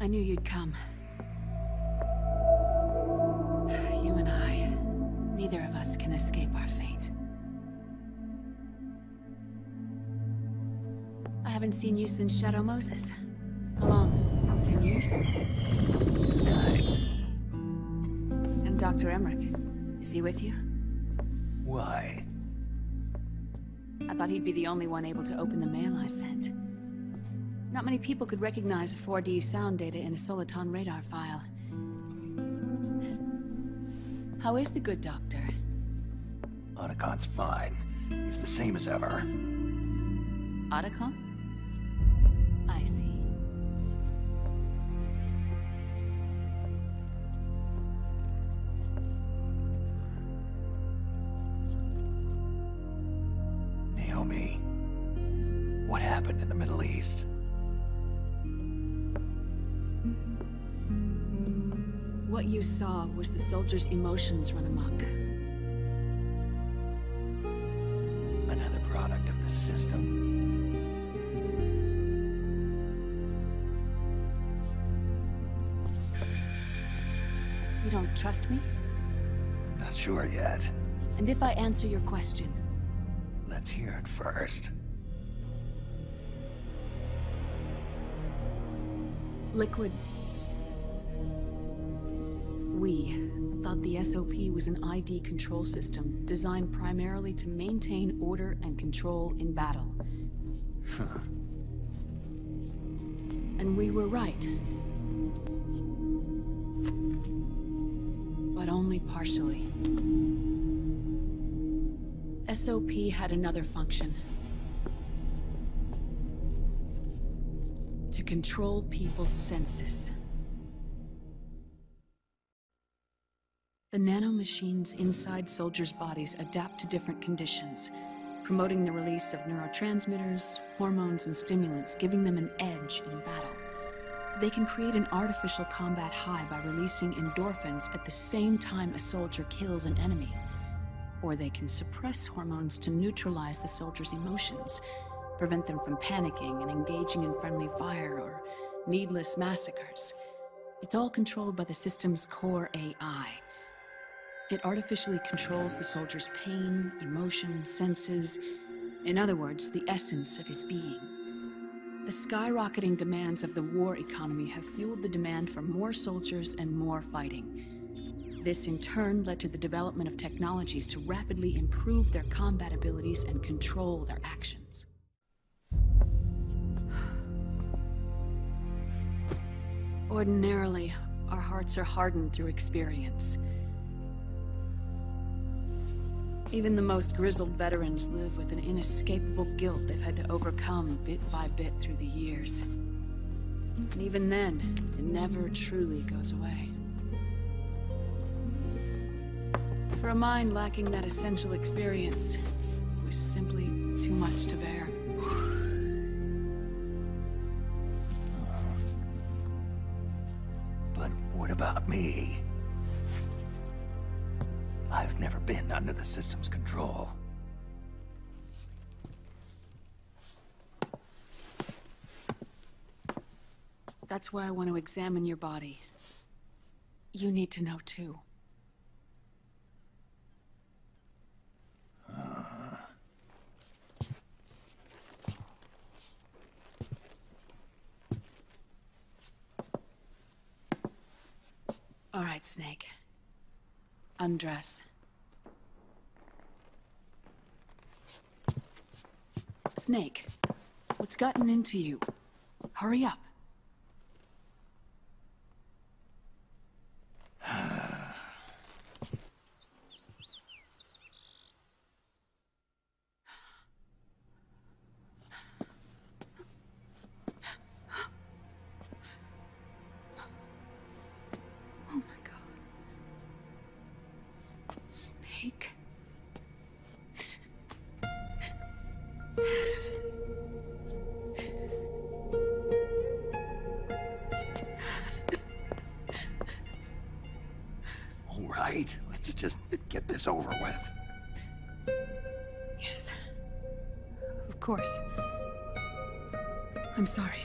I knew you'd come. You and I, neither of us can escape our fate. I haven't seen you since Shadow Moses. How long? 10 years? 9. And Dr. Emmerich, is he with you? Why? I thought he'd be the only one able to open the mail I sent. Not many people could recognize 4D sound data in a soliton radar file. How is the good doctor? Otacon's fine. He's the same as ever. Otacon? I see. Naomi, what happened in the Middle East? What you saw was the soldiers' emotions run amok. Another product of the system. You don't trust me? I'm not sure yet. And if I answer your question? Let's hear it first. Liquid. We thought the SOP was an ID control system designed primarily to maintain order and control in battle. And we were right. But only partially. SOP had another function. To control people's senses. The nanomachines inside soldiers' bodies adapt to different conditions, promoting the release of neurotransmitters, hormones, and stimulants, giving them an edge in battle. They can create an artificial combat high by releasing endorphins at the same time a soldier kills an enemy. Or they can suppress hormones to neutralize the soldier's emotions, prevent them from panicking and engaging in friendly fire or needless massacres. It's all controlled by the system's core AI. It artificially controls the soldier's pain, emotion, senses, in other words, the essence of his being. The skyrocketing demands of the war economy have fueled the demand for more soldiers and more fighting. This in turn led to the development of technologies to rapidly improve their combat abilities and control their actions. Ordinarily, our hearts are hardened through experience. Even the most grizzled veterans live with an inescapable guilt they've had to overcome bit by bit through the years. And even then, it never truly goes away. For a mind lacking that essential experience, it was simply too much to bear. But what about me? I've never been under the system's control. That's why I want to examine your body. You need to know too. All right, Snake. Undress. Snake, what's gotten into you? Hurry up. Oh my God. Snake. All right, let's just get this over with. Yes. Of course. I'm sorry.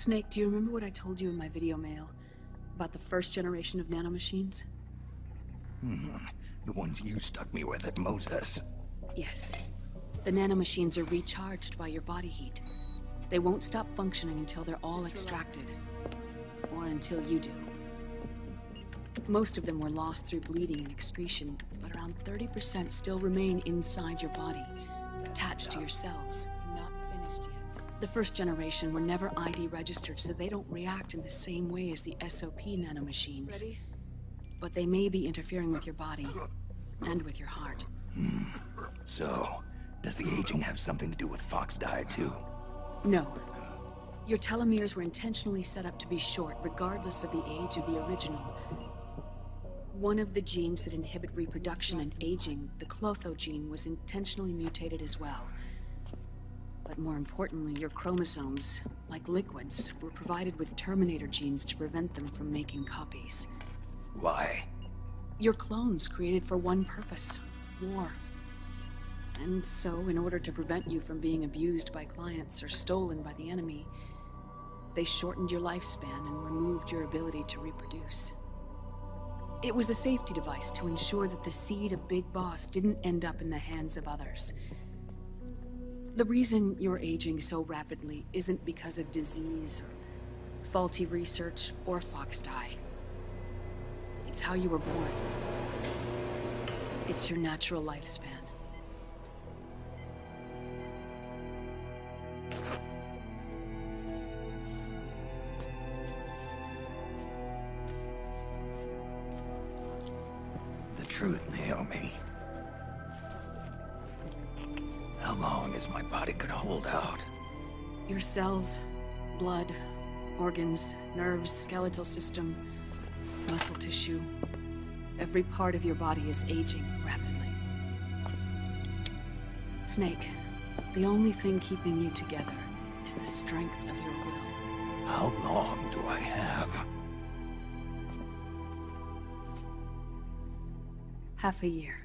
Snake, do you remember what I told you in my video mail about the first generation of nanomachines? The ones you stuck me with at Moses. Yes. The nanomachines are recharged by your body heat. They won't stop functioning until they're all extracted. Or until you do. Most of them were lost through bleeding and excretion, but around 30% still remain inside your body, attached to your cells. Not finished yet. The first generation were never ID registered, so they don't react in the same way as the SOP nanomachines. Ready? But they may be interfering with your body, and with your heart. So, does the aging have something to do with Fox die too? No. Your telomeres were intentionally set up to be short, regardless of the age of the original. One of the genes that inhibit reproduction and aging, the Clotho gene, was intentionally mutated as well. But more importantly, your chromosomes, like liquids, were provided with terminator genes to prevent them from making copies. Why? Your clones created for one purpose: war. And so, in order to prevent you from being abused by clients or stolen by the enemy, they shortened your lifespan and removed your ability to reproduce. It was a safety device to ensure that the seed of Big Boss didn't end up in the hands of others. The reason you're aging so rapidly isn't because of disease or faulty research or Fox die. It's how you were born. It's your natural lifespan. The truth, Naomi. How long is my body gonna hold out? Your cells, blood, organs, nerves, skeletal system, muscle tissue. Every part of your body is aging rapidly. Snake, the only thing keeping you together is the strength of your will. How long do I have? Half a year.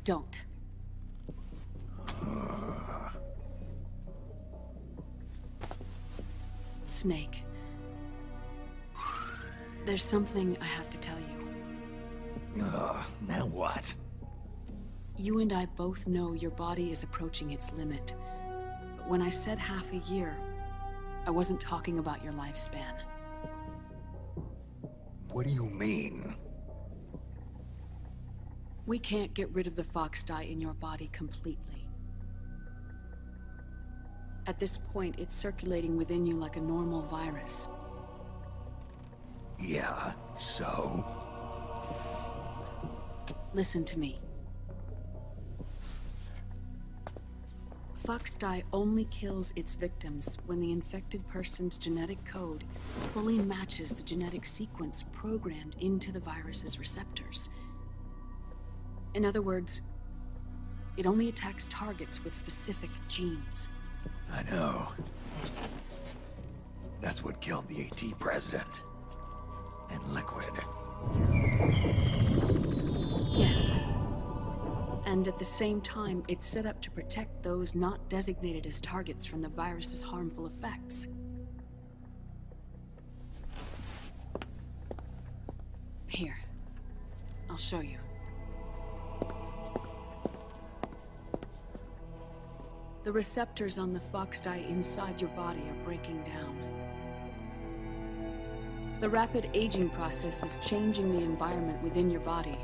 Don't. Snake. There's something I have to tell you. Now what? You and I both know your body is approaching its limit. But when I said half a year, I wasn't talking about your lifespan. What do you mean? We can't get rid of the Fox die in your body completely. At this point, it's circulating within you like a normal virus. Yeah, so? Listen to me. Fox die only kills its victims when the infected person's genetic code fully matches the genetic sequence programmed into the virus's receptors. In other words, it only attacks targets with specific genes. I know. That's what killed the AT president. And Liquid. Yes. And at the same time, it's set up to protect those not designated as targets from the virus's harmful effects. Here. I'll show you. The receptors on the Fox die inside your body are breaking down. The rapid aging process is changing the environment within your body.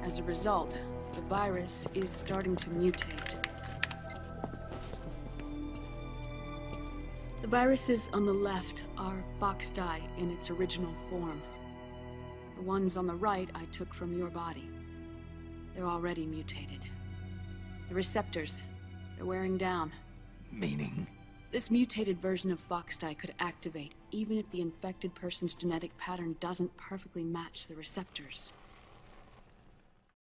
As a result, the virus is starting to mutate. The viruses on the left are Fox die in its original form. The ones on the right I took from your body. They're already mutated. The receptors, they're wearing down. Meaning? This mutated version of Fox die could activate even if the infected person's genetic pattern doesn't perfectly match the receptors.